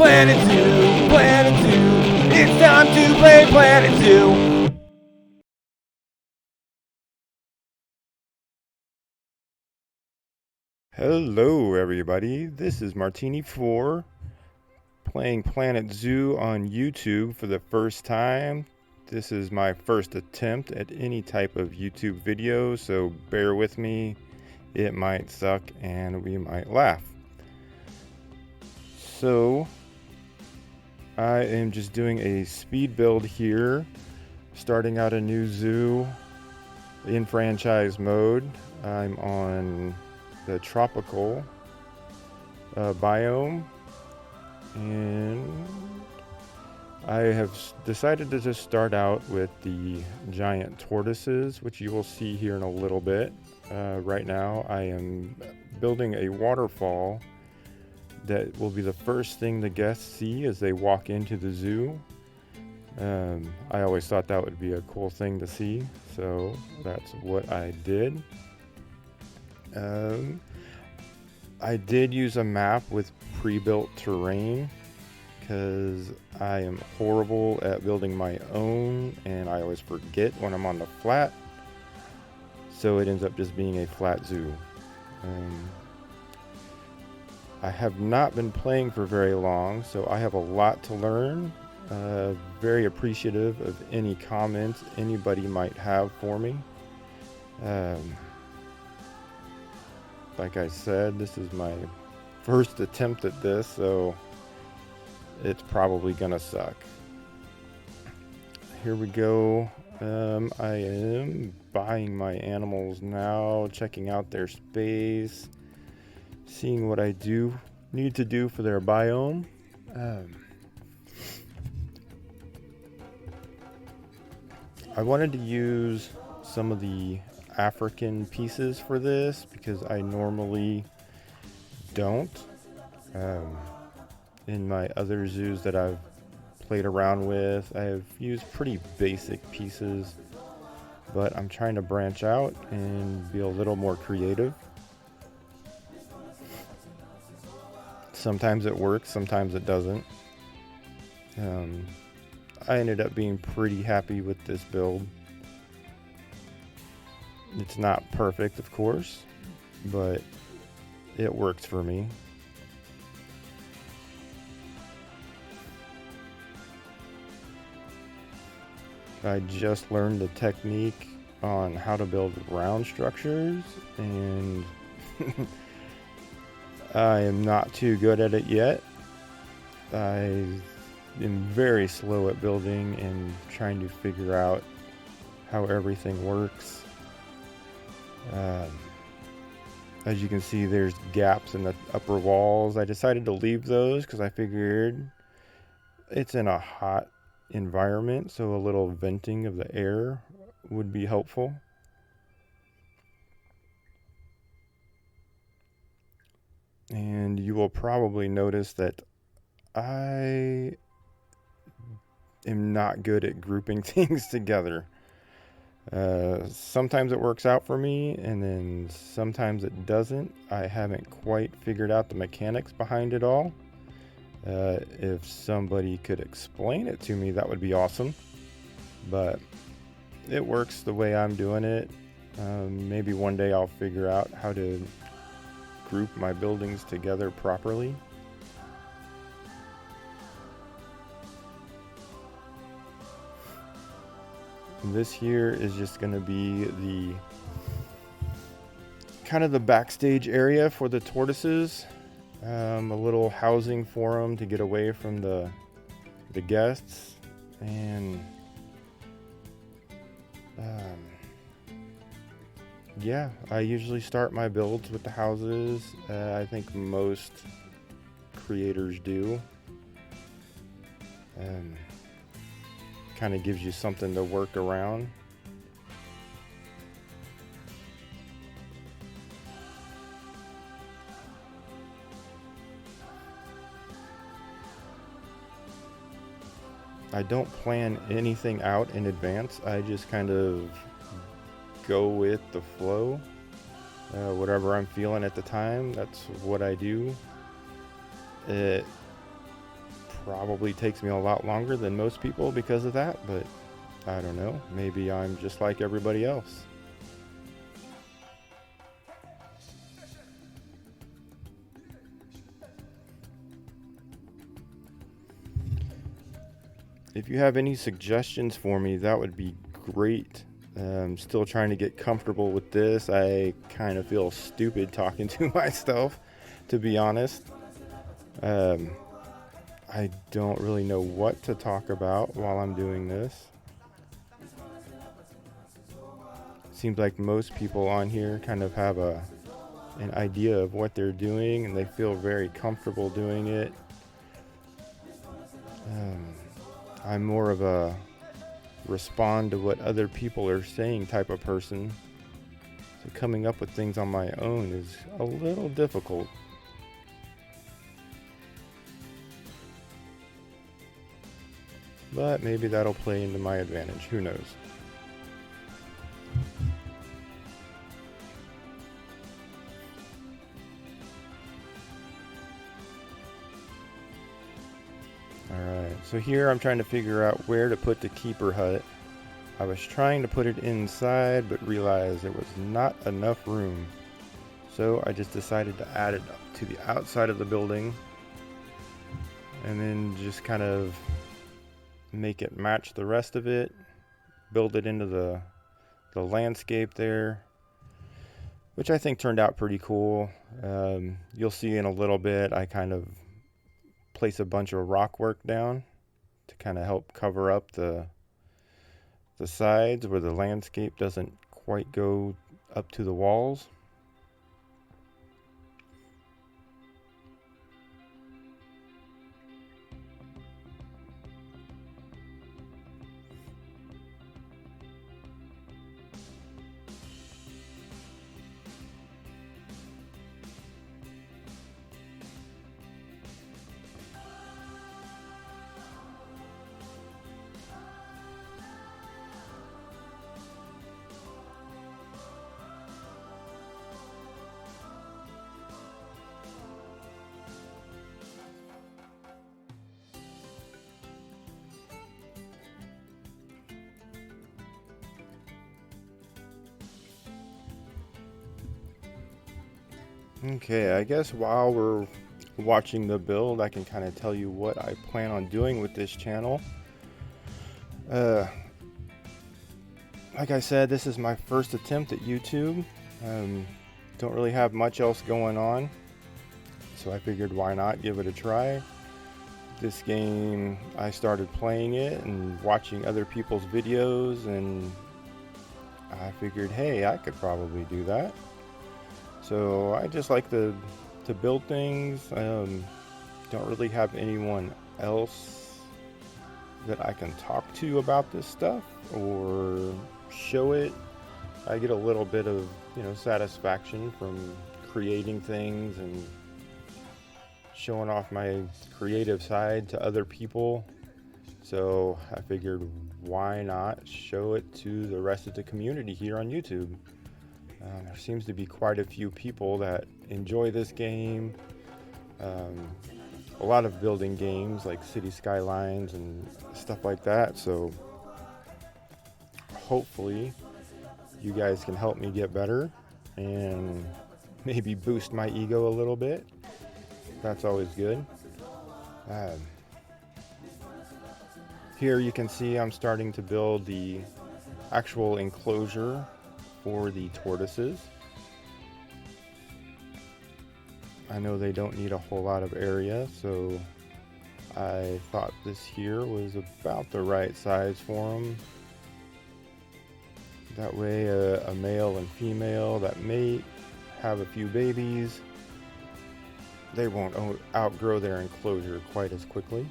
Planet Zoo, Planet Zoo, it's time to play Planet Zoo. Hello everybody, this is Martini4 playing Planet Zoo on YouTube for the first time. This is my first attempt at any type of YouTube video, so bear with me. It might suck and we might laugh. So I am just doing a speed build here, starting out a new zoo in franchise mode. I'm on the tropical biome, and I have decided to just start out with the giant tortoises, which you will see here in a little bit. Right now I am building a waterfall that will be the first thing the guests see as they walk into the zoo. I always thought that would be a cool thing to see, so that's what I did. I did use a map with pre-built terrain because I am horrible at building my own and I always forget when I'm on the flat, so it ends up just being a flat zoo. I have not been playing for very long, so I have a lot to learn. Very appreciative of any comments anybody might have for me. Like I said, this is my first attempt at this, so it's probably gonna suck. Here we go. I am buying my animals now, checking out their space, seeing what I need to do for their biome. I wanted to use some of the African pieces for this because I normally don't. In my other zoos that I've played around with, I've used pretty basic pieces, but I'm trying to branch out and be a little more creative. Sometimes it works, sometimes it doesn't. I ended up being pretty happy with this build. It's not perfect, of course, but it works for me. I just learned the technique on how to build round structures, and I am not too good at it yet. I am very slow at building and trying to figure out how everything works. As you can see, there's gaps in the upper walls. I decided to leave those because I figured it's in a hot environment, so a little venting of the air would be helpful. And you will probably notice that I am not good at grouping things together. Sometimes it works out for me, and then sometimes it doesn't. I haven't quite figured out the mechanics behind it all. If somebody could explain it to me, that would be awesome. But it works the way I'm doing it. Maybe one day I'll figure out how to group my buildings together properly. This here is just going to be the kind of the backstage area for the tortoises. A little housing for them to get away from the guests. And yeah, I usually start my builds with the houses. I think most creators do. Kind of gives you something to work around. I don't plan anything out in advance. I just kind of go with the flow. Whatever I'm feeling at the time, that's what I do. probably takes me a lot longer than most people because of that, but I don't know. Maybe I'm just like everybody else. If you have any suggestions for me, that would be great. Still trying to get comfortable with this. I kind of feel stupid talking to myself, to be honest. I don't really know what to talk about while I'm doing this. Seems like most people on here kind of have an idea of what they're doing, and they feel very comfortable doing it. I'm more of a respond to what other people are saying type of person. So coming up with things on my own is a little difficult. But maybe that'll play into my advantage. Who knows? Alright, so here I'm trying to figure out where to put the keeper hut. I was trying to put it inside, but realized there was not enough room. So I just decided to add it to the outside of the building, and then just kind of make it match the rest of it, build it into the landscape there, which I think turned out pretty cool. You'll see in a little bit, I kind of place a bunch of rock work down to kind of help cover up the sides where the landscape doesn't quite go up to the walls. Okay, I guess while we're watching the build, I can kind of tell you what I plan on doing with this channel. Like I said, this is my first attempt at YouTube. Don't really have much else going on, so I figured why not give it a try. This game, I started playing it and watching other people's videos, and I figured, hey, I could probably do that. So I just like to build things. Don't really have anyone else that I can talk to about this stuff or show it. I get a little bit of, satisfaction from creating things and showing off my creative side to other people. So I figured, why not show it to the rest of the community here on YouTube? There seems to be quite a few people that enjoy this game. A lot of building games like City Skylines and stuff like that. So hopefully you guys can help me get better and maybe boost my ego a little bit. That's always good. Here you can see I'm starting to build the actual enclosure for the tortoises. I know they don't need a whole lot of area, so I thought this here was about the right size for them. That way a male and female that mate, have a few babies, they won't outgrow their enclosure quite as quickly.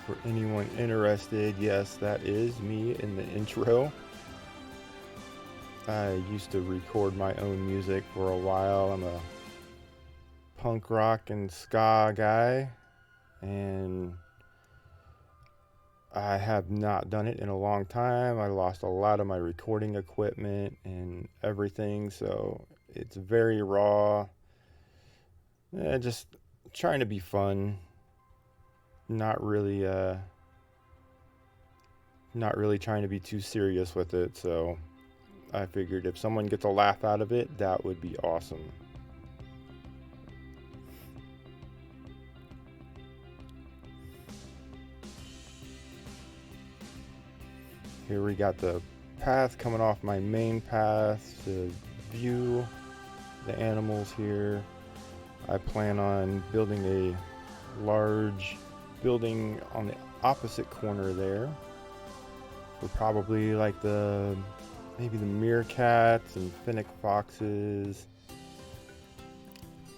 For anyone interested, yes, that is me in the intro. I used to record my own music for a while. I'm a punk rock and ska guy, and I have not done it in a long time. I lost a lot of my recording equipment and everything, so it's very raw. Just trying to be fun. Not really trying to be too serious with it, so I figured if someone gets a laugh out of it, that would be awesome. Here we got the path coming off my main path to view the animals here. I plan on building a large building on the opposite corner there for probably like maybe the meerkats and fennec foxes.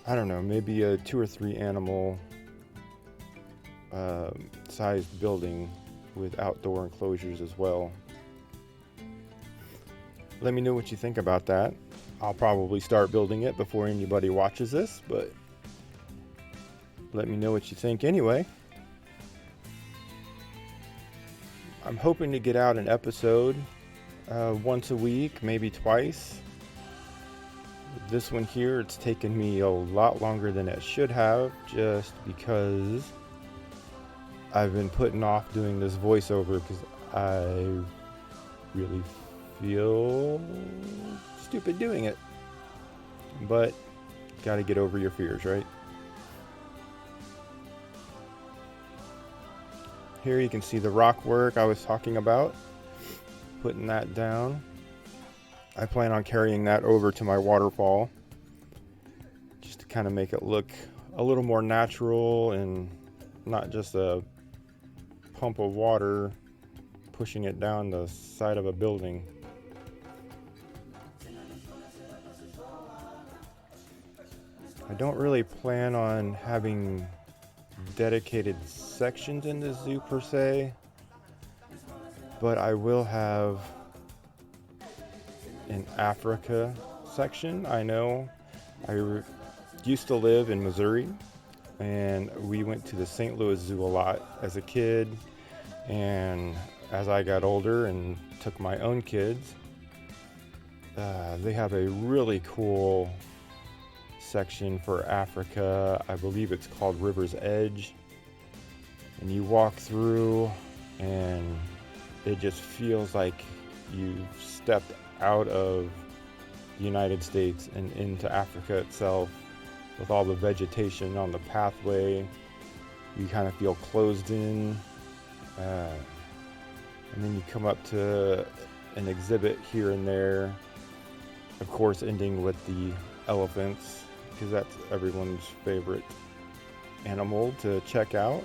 I don't know, maybe a 2 or 3 animal sized building with outdoor enclosures as well. Let me know what you think about that. I'll probably start building it before anybody watches this, but let me know what you think anyway. I'm hoping to get out an episode once a week, maybe twice. This one here, it's taken me a lot longer than it should have, just because I've been putting off doing this voiceover because I really feel stupid doing it. But gotta get over your fears, right? Here you can see the rock work I was talking about. Putting that down. I plan on carrying that over to my waterfall, just to kind of make it look a little more natural and not just a pump of water pushing it down the side of a building. I don't really plan on having dedicated sections in the zoo per se, but I will have an Africa section. I know I used to live in Missouri, and we went to the St. Louis Zoo a lot as a kid, and as I got older and took my own kids, they have a really cool section for Africa. I believe it's called River's Edge, and you walk through and it just feels like you've stepped out of the United States and into Africa itself, with all the vegetation on the pathway. You kind of feel closed in, and then you come up to an exhibit here and there, of course ending with the elephants, because that's everyone's favorite animal to check out.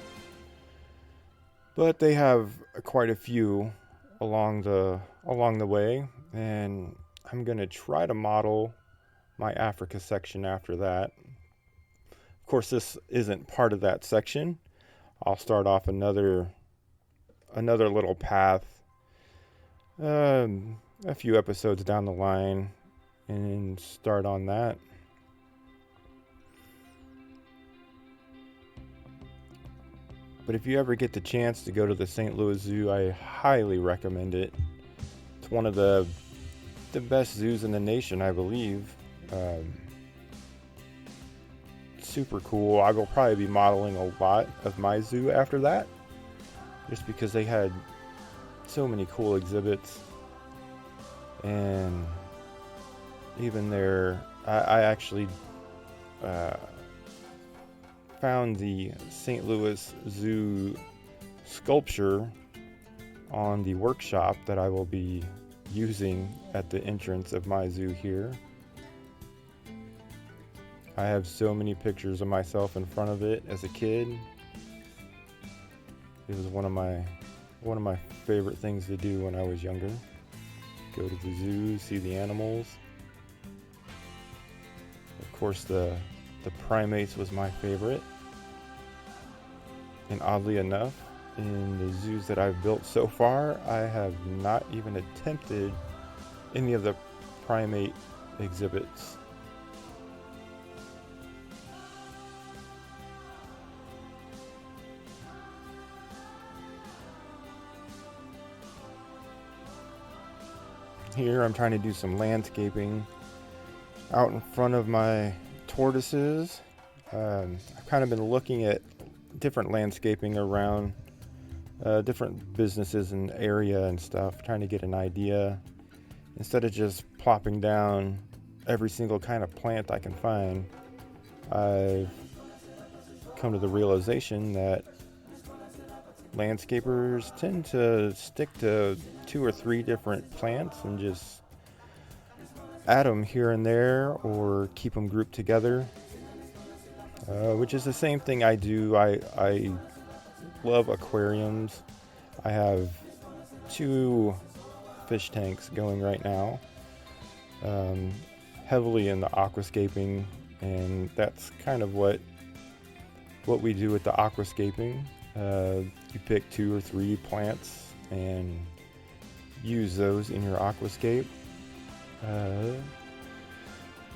But they have quite a few along the way, and I'm gonna try to model my Africa section after that. Of course, this isn't part of that section. I'll start off another little path a few episodes down the line and start on that. But if you ever get the chance to go to the St. Louis Zoo, I highly recommend it. It's one of the best zoos in the nation, I believe. Super cool. I will probably be modeling a lot of my zoo after that, just because they had so many cool exhibits. And even there, I actually found the St. Louis Zoo sculpture on the workshop that I will be using at the entrance of my zoo here. I have so many pictures of myself in front of it as a kid. It was one of my favorite things to do when I was younger. Go to the zoo, see the animals. Of course, the primates was my favorite. And oddly enough, in the zoos that I've built so far, I have not even attempted any of the primate exhibits. Here I'm trying to do some landscaping out in front of my tortoises. I've kind of been looking at different landscaping around different businesses and area and stuff, trying to get an idea instead of just plopping down every single kind of plant I can find. I've come to the realization that landscapers tend to stick to 2 or 3 different plants and just add them here and there or keep them grouped together, which is the same thing I do. I love aquariums. I have 2 fish tanks going right now, heavily in the aquascaping, and that's kind of what we do with the aquascaping. You pick 2 or 3 plants and use those in your aquascape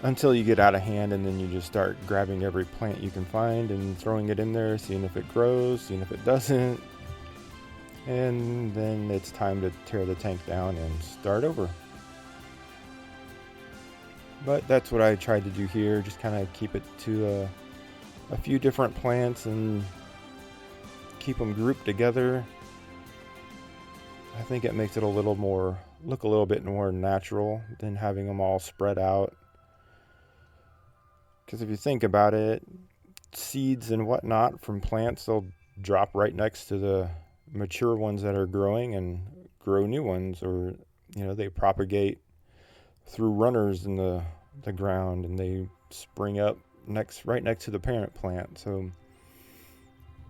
until you get out of hand, and then you just start grabbing every plant you can find and throwing it in there, seeing if it grows, seeing if it doesn't, and then it's time to tear the tank down and start over. But that's what I tried to do here, just kind of keep it to a few different plants and keep them grouped together. I think it makes it look a little bit more natural than having them all spread out. Because if you think about it, seeds and whatnot from plants, they'll drop right next to the mature ones that are growing and grow new ones, or they propagate through runners in the ground and they spring up right next to the parent plant. So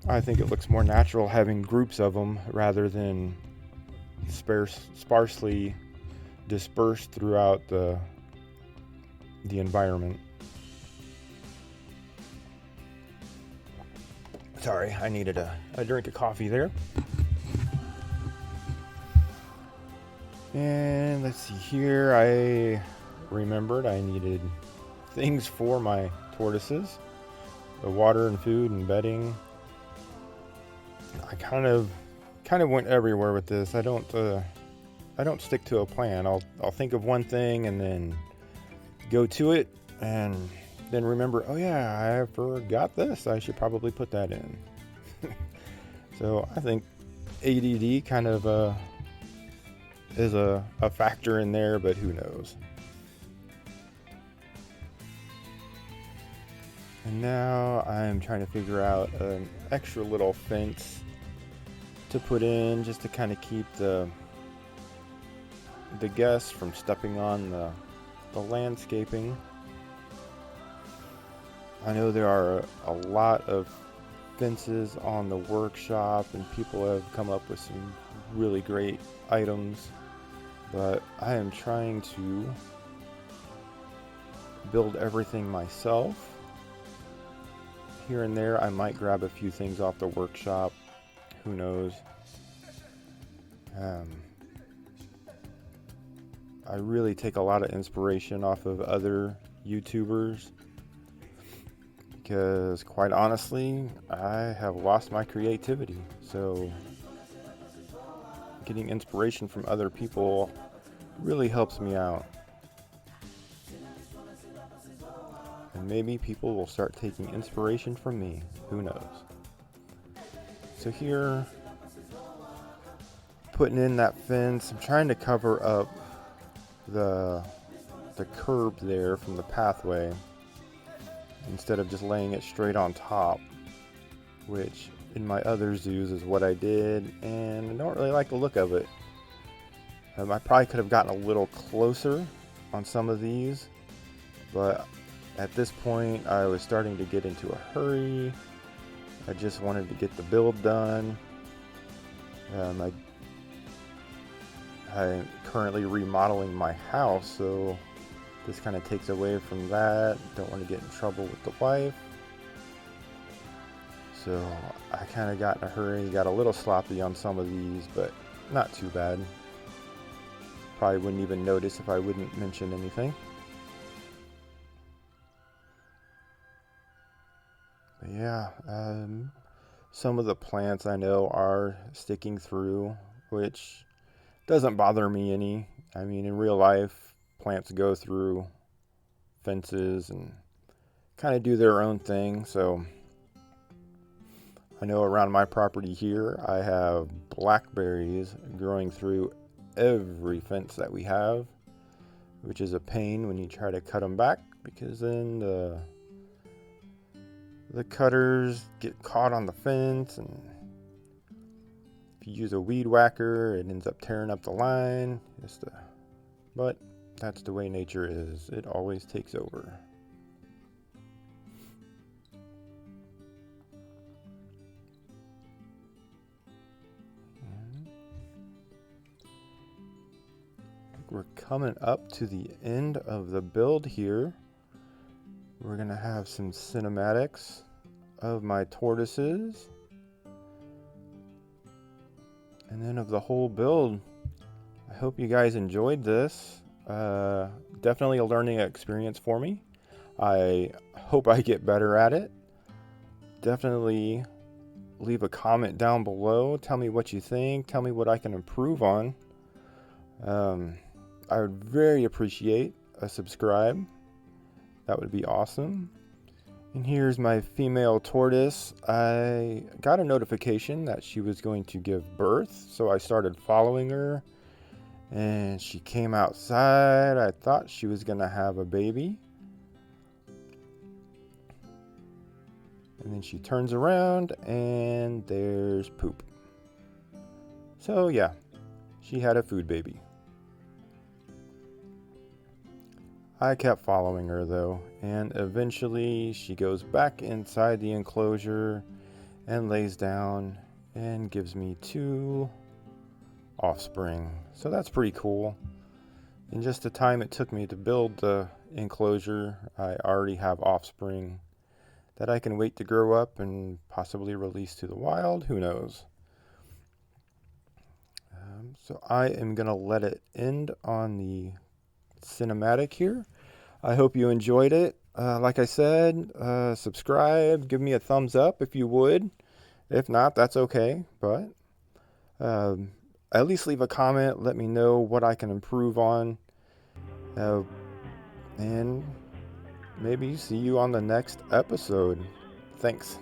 I think it looks more natural having groups of them rather than sparsely dispersed throughout the environment. Sorry, I needed a drink of coffee there. And let's see here, I remembered I needed things for my tortoises, the water and food and bedding. I kind of went everywhere with this. I don't stick to a plan. I'll think of one thing and then go to it, and then remember, oh yeah, I forgot this. I should probably put that in. So I think ADD kind of is a factor in there, but who knows. And now I'm trying to figure out an extra little fence to put in just to kind of keep the guests from stepping on the landscaping. I know there are a lot of fences on the workshop and people have come up with some really great items, but I am trying to build everything myself. Here and there I might grab a few things off the workshop, who knows. I really take a lot of inspiration off of other YouTubers because, quite honestly, I have lost my creativity. So getting inspiration from other people really helps me out. And maybe people will start taking inspiration from me. Who knows? So here, putting in that fence, I'm trying to cover up the curb there from the pathway instead of just laying it straight on top, which in my other zoos is what I did, and I don't really like the look of it. I probably could have gotten a little closer on some of these, but at this point I was starting to get into a hurry. I just wanted to get the build done. I'm currently remodeling my house, so this kind of takes away from that. Don't want to get in trouble with the wife. So I kind of got in a hurry, got a little sloppy on some of these, but not too bad. Probably wouldn't even notice if I wouldn't mention anything. But yeah, some of the plants I know are sticking through, which doesn't bother me any. I mean, in real life, plants go through fences and kind of do their own thing. So I know around my property here, I have blackberries growing through every fence that we have, which is a pain when you try to cut them back, because then the cutters get caught on the fence, and if you use a weed whacker, it ends up tearing up the line. But that's the way nature is. It always takes over. We're coming up to the end of the build here. We're gonna have some cinematics of my tortoises, and then of the whole build. I hope you guys enjoyed this. Definitely a learning experience for me. I hope I get better at it. Definitely leave a comment down below. Tell me what you think. Tell me what I can improve on. I would very appreciate a subscribe. That would be awesome. And here's my female tortoise. I got a notification that she was going to give birth, so I started following her, and she came outside. I thought she was gonna have a baby, and then she turns around and there's poop. So yeah, she had a food baby. I kept following her though, and eventually she goes back inside the enclosure and lays down and gives me 2 offspring. So that's pretty cool. In just the time it took me to build the enclosure, I already have offspring that I can wait to grow up and possibly release to the wild. Who knows? So I am gonna let it end on the cinematic here. I hope you enjoyed it. Like I said, subscribe, give me a thumbs up if you would. If not, that's okay, but at least leave a comment. Let me know what I can improve on, and maybe see you on the next episode. Thanks.